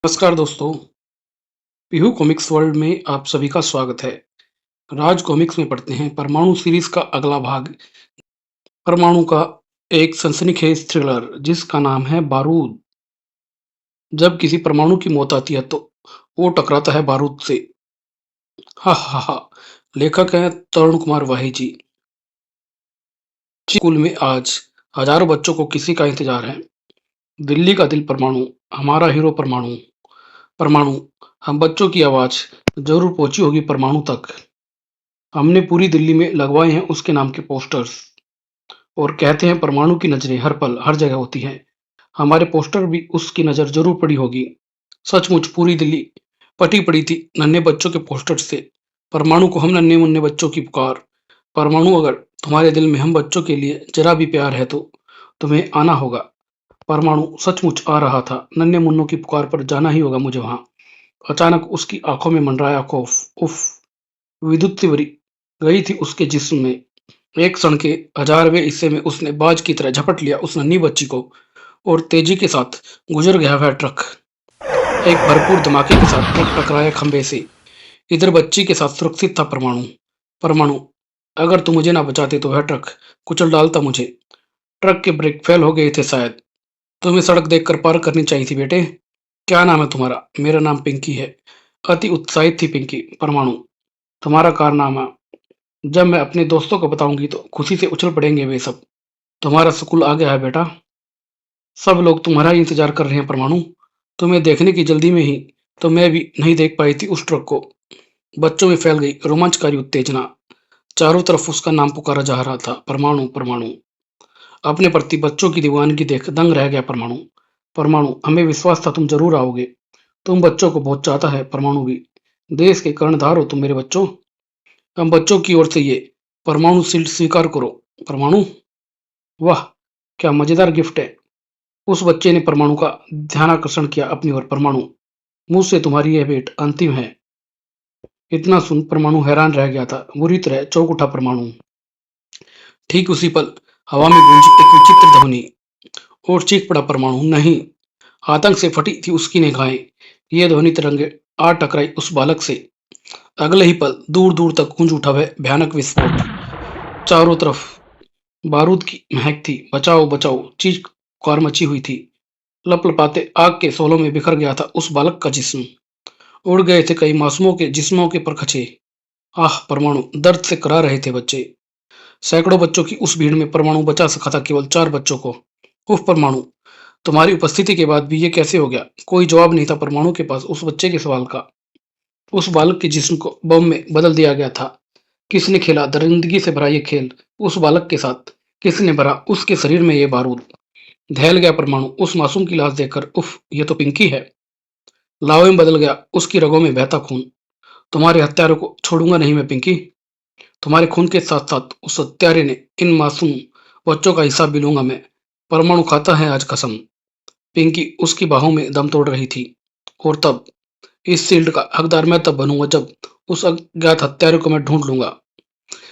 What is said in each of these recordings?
नमस्कार दोस्तों, Pihu comics world में आप सभी का स्वागत है। राज कॉमिक्स में पढ़ते हैं परमाणु सीरीज का अगला भाग, परमाणु का एक सनसनीखेज थ्रिलर जिसका नाम है बारूद। जब किसी परमाणु की मौत आती है तो वो टकराता है बारूद से। हा हा हा। लेखक हैं तरुण कुमार वाही जी। स्कूल में आज हजारों बच्चों को किसी का इंतजार है। दिल्ली का दिल परमाणु, हमारा हीरो परमाणु। परमाणु, हम बच्चों की आवाज जरूर पहुंची होगी परमाणु तक। हमने पूरी दिल्ली में लगवाए हैं उसके नाम के पोस्टर्स और कहते हैं परमाणु की नजरें हर पल हर जगह होती हैं। हमारे पोस्टर भी उसकी नजर जरूर पड़ी होगी। सचमुच पूरी दिल्ली पटी पड़ी थी नन्हे बच्चों के पोस्टर से। परमाणु को हम नन्हे मुन्ने बच्चों की पुकार। परमाणु, अगर तुम्हारे दिल में हम बच्चों के लिए जरा भी प्यार है तो तुम्हें आना होगा। परमाणु सचमुच आ रहा था। नन्हे मुन्नों की पुकार पर जाना ही होगा मुझे वहां। अचानक उसकी आंखों में मंडराया खौफ। उफ, विद्युत तिवरी गई थी उसके जिस्म में। एक क्षण के 1000वें हिस्से में उसने बाज की तरह झपट लिया उस नन्ही बच्ची को और तेजी के साथ गुजर गया वह ट्रक। एक भरपूर धमाके के साथ ट्रक टकराया खंबे से। इधर बच्ची के साथ सुरक्षित था परमाणु। परमाणु, अगर तुम मुझे ना बचाते तो वह ट्रक कुचल डालता मुझे। ट्रक के ब्रेक फेल हो गए थे शायद। तुम्हें सड़क देखकर पार करनी चाहिए थी बेटे। क्या नाम है तुम्हारा? मेरा नाम पिंकी है। अति उत्साहित थी पिंकी। परमाणु, तुम्हारा कारनामा जब मैं अपने दोस्तों को बताऊंगी तो खुशी से उछल पड़ेंगे वे सब। तुम्हारा स्कूल आ गया है बेटा। सब लोग तुम्हारा ही इंतजार कर रहे हैं परमाणु। तुम्हें देखने की जल्दी में ही तो मैं भी नहीं देख पाई थी उस ट्रक को। बच्चों में फैल गई रोमांचकारी उत्तेजना। चारों तरफ उसका नाम पुकारा जा रहा था, परमाणु परमाणु। अपने प्रति बच्चों की दीवानगी देख दंग रह गया परमाणु। परमाणु, हमें विश्वास था तुम जरूर आओगे। तुम बच्चों को बहुत चाहता है परमाणु भी। देश के कर्णधार हो तुम मेरे बच्चों। हम बच्चों की ओर से ये परमाणु शील्ड स्वीकार करो। परमाणु, वाह, क्या मजेदार गिफ्ट है। उस बच्चे ने परमाणु का ध्यानाकर्षण किया अपनी ओर। परमाणु, मुझसे तुम्हारी यह भेंट अंतिम है। इतना सुन परमाणु हैरान रह गया था। बुरी तरह चौंक उठा परमाणु। ठीक उसी पल हवा में गूंजी एक विचित्र ध्वनि और चीख पड़ा परमाणु। नहीं! आतंक से फटी थी उसकी निगाहें। ये ध्वनि तरंगे आ टकराई उस बालक से। अगले ही पल दूर दूर तक गूंज उठा वह भयानक विस्फोट। चारों तरफ बारूद की महक थी। बचाओ बचाओ चीख-पुकार मची हुई थी। लपलपाते आग के शोलों में बिखर गया था उस बालक का जिस्म। उड़ गए थे कई मासूमों के जिस्मों के परखचे। आह! परमाणु, दर्द से कराह रहे थे बच्चे। सैकड़ों बच्चों की उस भीड़ में परमाणु बचा सका था केवल 4 बच्चों को। उफ परमाणु, तुम्हारी उपस्थिति के बाद भी ये कैसे हो गया? कोई जवाब नहीं था परमाणु के पास उस बच्चे के सवाल का। उस बालक के जिस्म को बम में बदल दिया गया था। किसने खेला दरिंदगी से भरा ये खेल उस बालक के साथ? किसने भरा उसके शरीर में ये बारूद? दहल गया परमाणु उस मासूम की लाश देखकर। उफ, ये तो पिंकी है। लावे में बदल गया उसकी रगों में बहता खून। तुम्हारे हत्यारों को छोड़ूंगा नहीं मैं पिंकी। तुम्हारे खून के साथ साथ उस हत्यारे ने इन मासूम बच्चों का हिसाब भी लूंगा मैं। परमाणु खाता है आज कसम। पिंकी उसकी बाहों में दम तोड़ रही थी। और तब इस शील्ड का हकदार मैं तब बनूंगा जब उस अज्ञात हत्यारे को मैं ढूंढ लूंगा।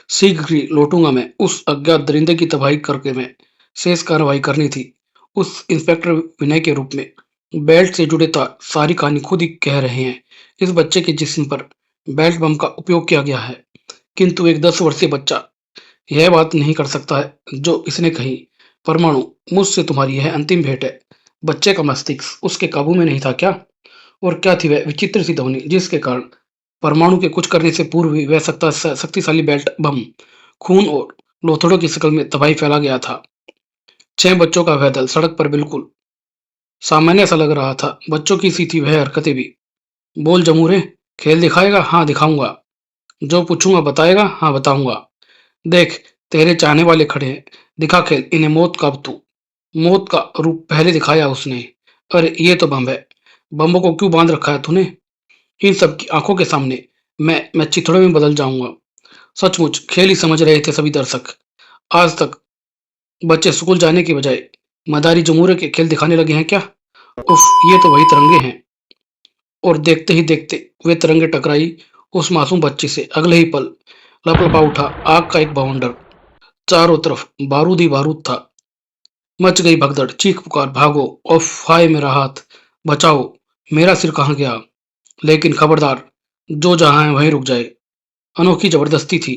शीघ्र ही लौटूंगा मैं। उस अज्ञात दरिंदे की तबाही करके मैं शेष कार्रवाई करनी थी उस इंस्पेक्टर विनय के रूप में। बेल्ट से जुड़े तार सारी कहानी खुद ही कह रहे हैं। इस बच्चे के जिस्म पर बेल्ट बम का उपयोग किया गया है, किंतु एक 10 वर्षीय बच्चा यह बात नहीं कर सकता है जो इसने कही। परमाणु, मुझसे तुम्हारी यह अंतिम भेंट है। बच्चे का मस्तिष्क उसके काबू में नहीं था क्या? और क्या थी वह विचित्र सी ध्वनि जिसके कारण परमाणु के कुछ करने से पूर्व ही वह शक्तिशाली बेल्ट बम खून और लोथड़ों की शक्ल में तबाही फैला गया था। 6 बच्चों का वह दल सड़क पर बिल्कुल सामान्य सा लग रहा था। बच्चों की सी थी वह हरकतें भी। बोल जमूरे, खेल दिखाएगा? हाँ दिखाऊंगा। जो पूछूंगा बताएगा? हाँ बताऊंगा। देख, तेरे चाहने वाले खड़े हैं। दिखा खेल इन्हें मौत का अब तू। मौत का रूप पहले दिखाया उसने। अरे ये तो बम है। बम्बों को क्यों बांध रखा है तूने? इन सब की आंखों के सामने मैं चिथड़े में बदल जाऊंगा। सचमुच खेल ही समझ रहे थे सभी दर्शक। आज तक बच्चे स्कूल जाने की बजाय मदारी जमूरे के खेल दिखाने लगे हैं क्या? उफ, ये तो वही तिरंगे हैं। और देखते ही देखते वे तिरंगे टकराई उस मासूम बच्चे से। अगले ही पल लपलपा उठा आग का एक बवंडर। चारों तरफ बारूद ही बारूद था। मच गई भगदड़, चीख पुकार, भागो! उफ, हाय मेरा हाथ! बचाओ! मेरा सिर कहाँ गया? लेकिन खबरदार, जो जहाँ है वहीं रुक जाए। अनोखी जबरदस्ती थी।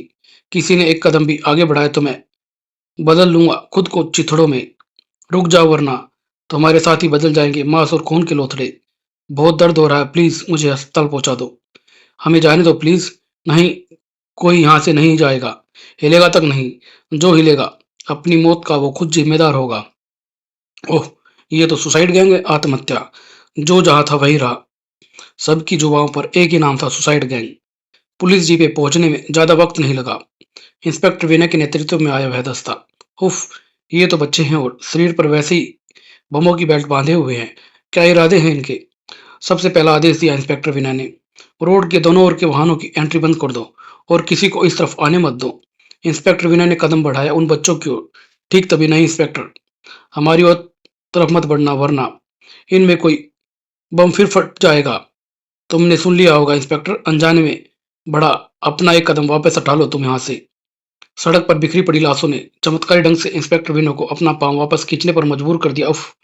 किसी ने एक कदम भी आगे बढ़ाया तो मैं बदल लूंगा खुद को चिथड़ों में। रुक जाओ वरना तुम्हारे साथ ही बदल जाएंगे मांस और खून के लोथड़े। बहुत दर्द हो रहा है, प्लीज मुझे अस्पताल पहुंचा दो। हमें जाने दो प्लीज। नहीं, कोई यहाँ से नहीं जाएगा, हिलेगा तक नहीं। जो हिलेगा अपनी मौत का वो खुद जिम्मेदार होगा। ओह, ये तो सुसाइड गैंग है, आत्महत्या। जो जहाँ था वही रहा। सबकी जुबानों पर एक ही नाम था, सुसाइड गैंग। पुलिस जीप पे पहुंचने में ज्यादा वक्त नहीं लगा। इंस्पेक्टर विनय के नेतृत्व में आया वह दस्ता। उफ, ये तो बच्चे हैं और शरीर पर वैसे ही बमों की बेल्ट बांधे हुए हैं। क्या इरादे हैं इनके? सबसे पहला आदेश दिया इंस्पेक्टर विनय ने। रोड के दोनों ओर के वाहनों की एंट्री बंद कर दो और किसी को इस तरफ आने मत दो। इंस्पेक्टर विनय ने कदम बढ़ाया उन बच्चों की ओर। ठीक तभी, नहीं इंस्पेक्टर, हमारी ओर तरफ मत बढ़ना वरना इनमें कोई बम फिर फट जाएगा। तुमने सुन लिया होगा इंस्पेक्टर, अनजाने में बढ़ा। अपना एक कदम वापस हटा लो तुम यहाँ से। सड़क पर बिखरी पड़ी लाशों ने चमत्कारी ढंग से इंस्पेक्टर विनय को अपना पांव वापस खींचने पर मजबूर कर दिया। उफ,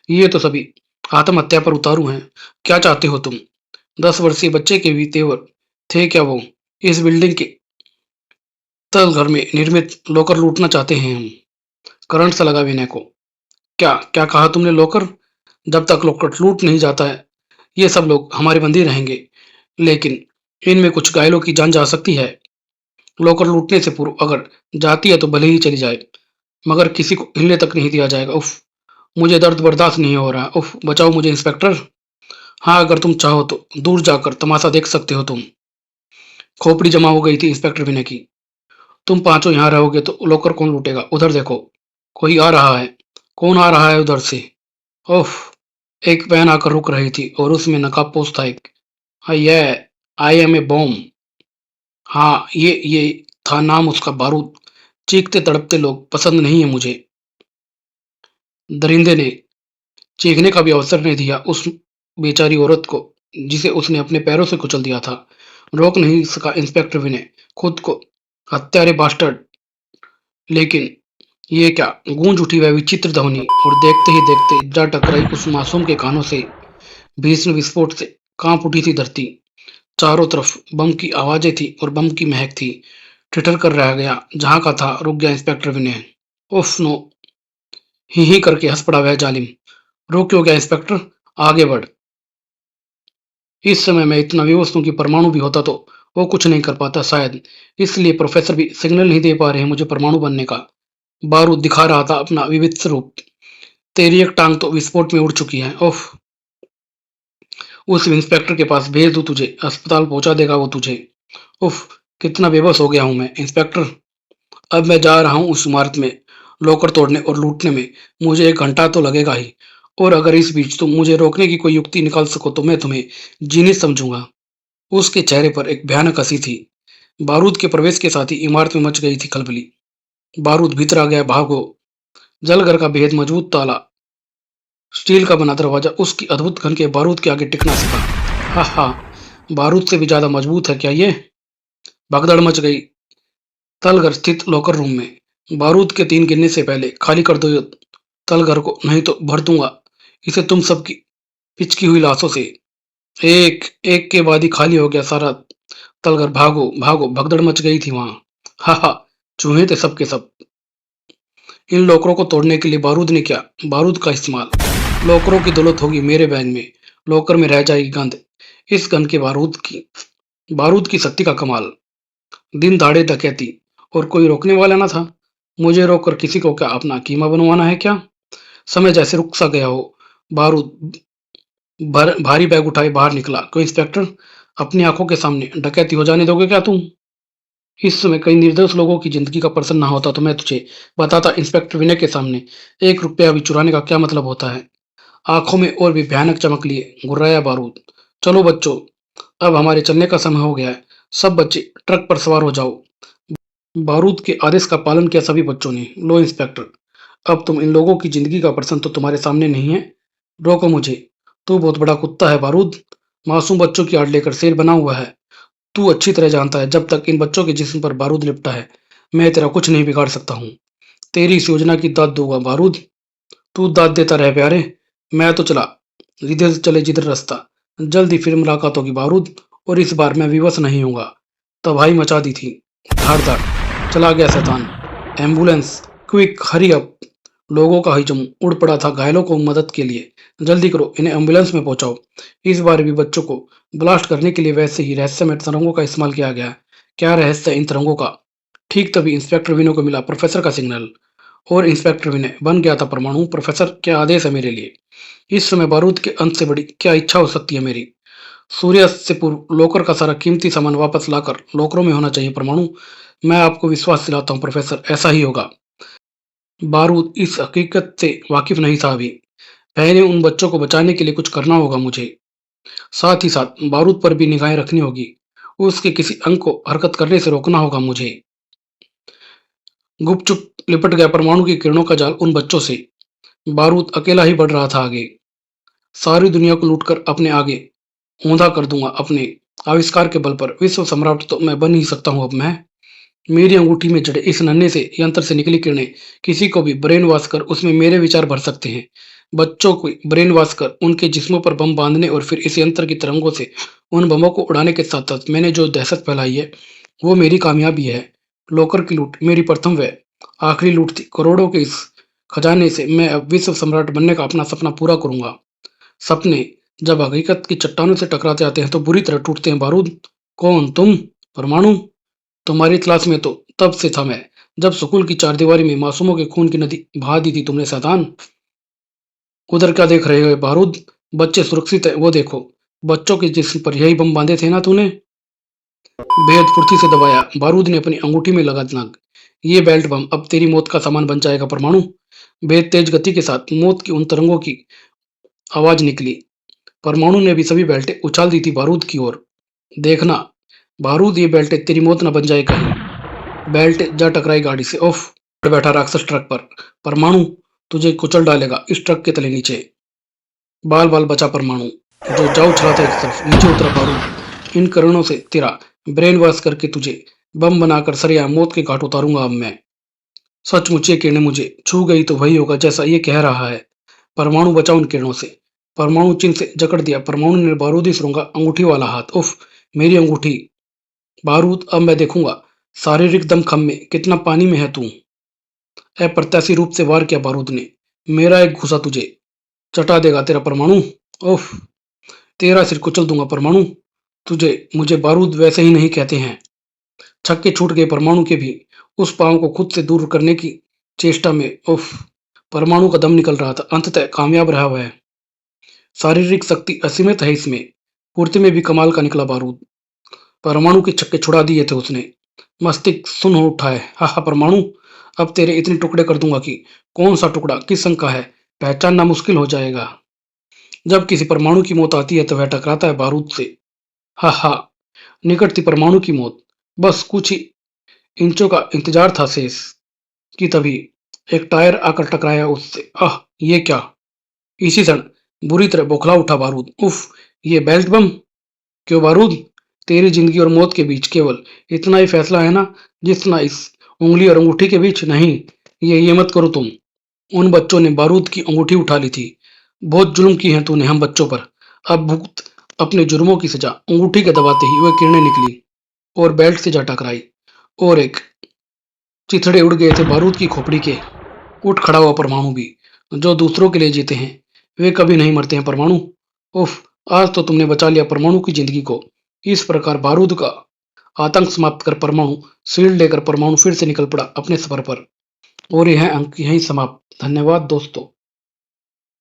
ये तो सभी आत्महत्या पर उतारू हैं। क्या चाहते हो तुम? 10 वर्षीय बच्चे के भी तेवर थे क्या वो? इस बिल्डिंग के तल घर में निर्मित लॉकर लूटना चाहते हैं हम। करंट सा लगा विनय को। क्या क्या कहा तुमने? लॉकर? जब तक लॉकर लूट नहीं जाता है ये सब लोग हमारे बंदी रहेंगे। लेकिन इनमें कुछ घायलों की जान जा सकती है। लॉकर लूटने से पूर्व अगर जाती है तो भले ही चली जाए, मगर किसी को हिलने तक नहीं दिया जाएगा। उफ, मुझे दर्द बर्दाश्त नहीं हो रहा। उफ, बचाओ मुझे इंस्पेक्टर। हाँ, अगर तुम चाहो तो दूर जाकर तमाशा देख सकते हो तुम। खोपड़ी जमा हो गई थी इंस्पेक्टर विनय की। तुम पांचों यहाँ रहोगे तो लॉकर कौन लूटेगा? उधर देखो, कोई आ रहा है। कौन आ रहा है उधर से? ओह, एक वैन आकर रुक रही थी और उसमें नकाबपोश था एक। हाँ, ये आई एम ए बॉम्ब। हाँ, ये था नाम उसका, बारूद। चीखते तड़पते लोग पसंद नहीं है मुझे। दरिंदे ने चीखने का भी अवसर नहीं दिया उस बेचारी औरत को जिसे उसने अपने पैरों से कुचल दिया था। रोक नहीं सका इंस्पेक्टर विनय खुद को। हत्यारे बास्टर्ड। लेकिन ये क्या? गूंज उठी वह विचित्र ध्वनि और देखते ही देखते जा टकराई उस मासूम के कानों से। भीषण विस्फोट से कांप उठी थी धरती। चारों तरफ बम की आवाजें थी और बम की महक थी। ठिठर कर रह गया, जहां का था रुक गया इंस्पेक्टर विनय। उफ नो, ही करके हंस पड़ा वह जालिम। रुक क्यों गया इंस्पेक्टर? आगे बढ़। इस समय मैं इतना विवश हूं कि परमाणु भी होता तो वो कुछ नहीं कर पाता शायद। इसलिए प्रोफेसर भी सिग्नल नहीं दे पा रहे हैं मुझे परमाणु बनने का। बारूद दिखा रहा था अपना विविध स्वरूप। तेरी एक टांग तो विस्फोट में उड़ चुकी है। ओह, उस इंस्पेक्टर के पास भेज दूं तुझे, अस्पताल पहुंचा देगा वो तुझे। उफ, कितना बेबस हो गया हूं मैं इंस्पेक्टर। अब मैं जा रहा हूं उस इमारत में लॉकर तोड़ने और लूटने में। मुझे 1 घंटा तो लगेगा ही। और अगर इस बीच तुम मुझे रोकने की कोई युक्ति निकाल सको तो मैं तुम्हें जीनियस समझूंगा। उसके चेहरे पर एक भयानक हंसी थी। बारूद के प्रवेश के साथ ही इमारत में मच गई थी खलबली। बारूद भीतर आ गया। भागो। जलघर का बेहद मजबूत ताला, स्टील का बना दरवाजा उसकी अद्भुत घन के बारूद के आगे टिक ना सका। हा हा, बारूद से भी ज्यादा मजबूत है क्या ये? भगदड़ मच गई तलघर स्थित लॉकर रूम में। बारूद के 3 गिनने से पहले खाली कर दो ये तलघर को, नहीं तो भर दूंगा इसे तुम सबकी पिचकी हुई लाशों से। एक एक के बाद ही खाली हो गया सारा तलघर। भागो भागो, भगदड़ मच गई थी वहां। हा हा, चूहे थे सबके सब। इन लॉकरों को तोड़ने के लिए बारूद ने किया बारूद का इस्तेमाल। लॉकरों की दौलत होगी मेरे बैग में। लॉकर में रह जाएगी गंध। इस गन के बारूद की शक्ति का कमाल। दिन दहाड़े डकैती और कोई रोकने वाला ना था। मुझे रोककर किसी को क्या अपना कीमा बनवाना है क्या? समय जैसे रुक सा गया हो। बारूद भारी बैग उठाए बाहर निकला। कोई इंस्पेक्टर, अपनी आंखों के सामने डकैती हो जाने दोगे क्या तुम? इस समय कई निर्दोष लोगों की जिंदगी का प्रश्न ना होता तो मैं तुझे बताता इंस्पेक्टर विनय के सामने 1 रुपया भी चुराने का क्या मतलब होता है। आंखों में और भी भयानक चमक लिए गुर्राया बारूद। चलो बच्चों, अब हमारे चलने का समय हो गया है। सब बच्चे ट्रक पर सवार हो जाओ। बारूद के आदेश का पालन किया सभी बच्चों ने। लो इंस्पेक्टर, अब तुम इन लोगों की जिंदगी का प्रश्न तो तुम्हारे सामने नहीं है। रोको मुझे। तू बहुत बड़ा कुत्ता है बारूद। मासूम बच्चों की आड़ लेकर शेर बना हुआ है। तू अच्छी तरह जानता है जब तक इन बच्चों के जिस्म पर बारूद लिपटा है मैं तेरा कुछ नहीं बिगाड़ सकता हूँ। तेरी इस योजना की दाद दूंगा बारूद। तू दाद देता रहे प्यारे। मैं तो चला। जिधर चले जिधर रास्ता, जल्दी फिर मुलाकात होगी बारूद, और इस बार मैं विवश नहीं होऊंगा। तबाही मचा दी थी। धाड़ धाड़ चला गया शैतान। Ambulance, quick hurry up. लोगों का हिजूम उड़ पड़ा था घायलों को मदद के लिए। जल्दी करो, इन्हें एम्बुलेंस में पहुंचाओ। इस बार भी बच्चों को ब्लास्ट करने के लिए वैसे ही रहस्यमय तरंगों का इस्तेमाल किया गया। क्या रहस्य इन तरंगों का। ठीक तभी इंस्पेक्टर विनो को मिला प्रोफेसर का सिग्नल, और इंस्पेक्टर विनय बन गया था परमाणु। प्रोफेसर, क्या आदेश है मेरे लिए। इस समय बारूद के अंत से बड़ी क्या इच्छा हो सकती है मेरी। सूर्यास्त से पूर्व लॉकर का सारा कीमती सामान वापस लाकर लॉकरों में होना चाहिए परमाणु। मैं आपको विश्वास दिलाता हूँ प्रोफेसर, ऐसा ही होगा। बारूद इस हकीकत से वाकिफ नहीं था अभी। पहले उन बच्चों को बचाने के लिए कुछ करना होगा मुझे। साथ ही साथ बारूद पर भी निगाहें रखनी होगी। उसके किसी अंग को हरकत करने से रोकना होगा मुझे। गुपचुप लिपट गया परमाणु की किरणों का जाल उन बच्चों से। बारूद अकेला ही बढ़ रहा था आगे। सारी दुनिया को लूटकर अपने आगे औंधा कर दूंगा अपने आविष्कार के बल पर। विश्व सम्राट तो मैं बन ही सकता हूँ अब मैं। मेरी अंगूठी में जड़े इस नन्हे से यंत्र से निकली किरणें किसी को भी ब्रेन वॉश कर उसमें मेरे विचार भर सकते हैं। बच्चों को ब्रेन वॉश कर उनके जिस्मों पर बम बांधने और फिर इस यंत्र की तरंगों से उन बमों को उड़ाने के साथ साथ मैंने जो दहशत फैलाई है वो मेरी कामयाबी है। लोकर की लूट मेरी प्रथम व आखिरी लूट थी। करोड़ों के इस खजाने से मैं अब विश्व सम्राट बनने का अपना सपना पूरा करूंगा। सपने जब हकीकत की चट्टानों से टकराते आते हैं तो बुरी तरह टूटते हैं बारूद। कौन तुम। परमाणु। तुम्हारी क्लास में तो तब से था मैं, जब स्कूल की चारदीवारी में मासूमों के खून की नदी बहा दी थी तुमने शैतान। उधर क्या देख रहे हो बारूद। बच्चे सुरक्षित है वो देखो। बच्चों के जिस्म पर यही बम बांधे थे ना तूने। बेहद फुर्ती से दबाया बारूद ने अपनी अंगूठी में लगा नग। ये बेल्ट बम अब तेरी मौत का सामान बन जाएगा परमाणु। बेहद तेज गति के साथ मौत की उन तरंगों की आवाज निकली। परमाणु ने भी सभी बेल्टें उछाल दी थी बारूद की ओर। देखना बारूद, ये बेल्टें तेरी मौत न बन जाए कहीं। बेल्ट जा टकराई गाड़ी से। ओफ। बैठा राक्षस ट्रक पर। परमाणु तुझे कुचल डालेगा इस ट्रक के तले नीचे। बाल बाल बचा परमाणु, जो जाओ उछला था एक तरफ। नीचे उतरा बारूद। इन करणों से तेरा ब्रेन वॉश करके तुझे बम बनाकर सरिया मौत के घाट उतारूंगा अब मैं। सचमुच ये किरणें मुझे छू गई तो वही होगा जैसा ये कह रहा है। परमाणु बचा उन किरणों से। परमाणु चिन्ह से जकड़ दिया परमाणु ने बारूदी सुरंगा अंगूठी वाला हाथ। उफ, मेरी अंगूठी। बारूद, अब मैं देखूंगा शारीरिक दमखम में कितना पानी में है तू। अप्रत्याशी रूप से वार किया बारूद ने। मेरा एक घुसा तुझे चटा देगा तेरा परमाणु। उफ, तेरा सिर कुचल दूंगा परमाणु। तुझे मुझे बारूद वैसे ही नहीं कहते हैं। छक्के छूट गए परमाणु के भी उस पांव को खुद से दूर करने की चेष्टा में। उफ, परमाणु का दम निकल रहा था। अंततः कामयाब रहा वह। शारीरिक शक्ति असीमित है इसमें। फुर्ती में भी कमाल का निकला बारूद। परमाणु के छक्के छुड़ा दिए थे उसने। मस्तिष्क सुन्न हो उठा है। हा हा परमाणु, अब तेरे इतने टुकड़े कर दूंगा कि कौन सा टुकड़ा किस अंक का है पहचानना मुश्किल हो जाएगा। जब किसी परमाणु की मौत आती है तो वह टकराता है बारूद से। हा हा। निकट थी परमाणु की मौत। बस कुछ ही इंचों का इंतजार था शेष, कि तभी एक टायर आकर टकराया उससे। आह, ये क्या। इसी क्षण बुरी तरह बौखला उठा बारूद। उफ, ये बेल्ट बम। क्यों बारूद, तेरी जिंदगी और मौत के बीच केवल इतना ही फैसला है ना, जितना इस उंगली और अंगूठी के बीच। नहीं, ये मत करो तुम। उन बच्चों ने बारूद की अंगूठी उठा ली थी। बहुत जुल्म की है तूने हम बच्चों पर। अब भुगत अपने जुर्मों की सजा। अंगूठी के दबाते ही वह किरणें निकली और बेल्ट से जा टकराई, और एक चिथड़े उड़ गए थे बारूद की खोपड़ी के। उठ खड़ा हुआ परमाणु भी। जो दूसरों के लिए जीते हैं वे कभी नहीं मरते हैं परमाणु। उफ, आज तो तुमने बचा लिया परमाणु की जिंदगी को। इस प्रकार बारूद का आतंक समाप्त कर परमाणु शील्ड लेकर परमाणु फिर से निकल पड़ा अपने सफर पर। और यह अंक यहीं समाप्त। धन्यवाद दोस्तों।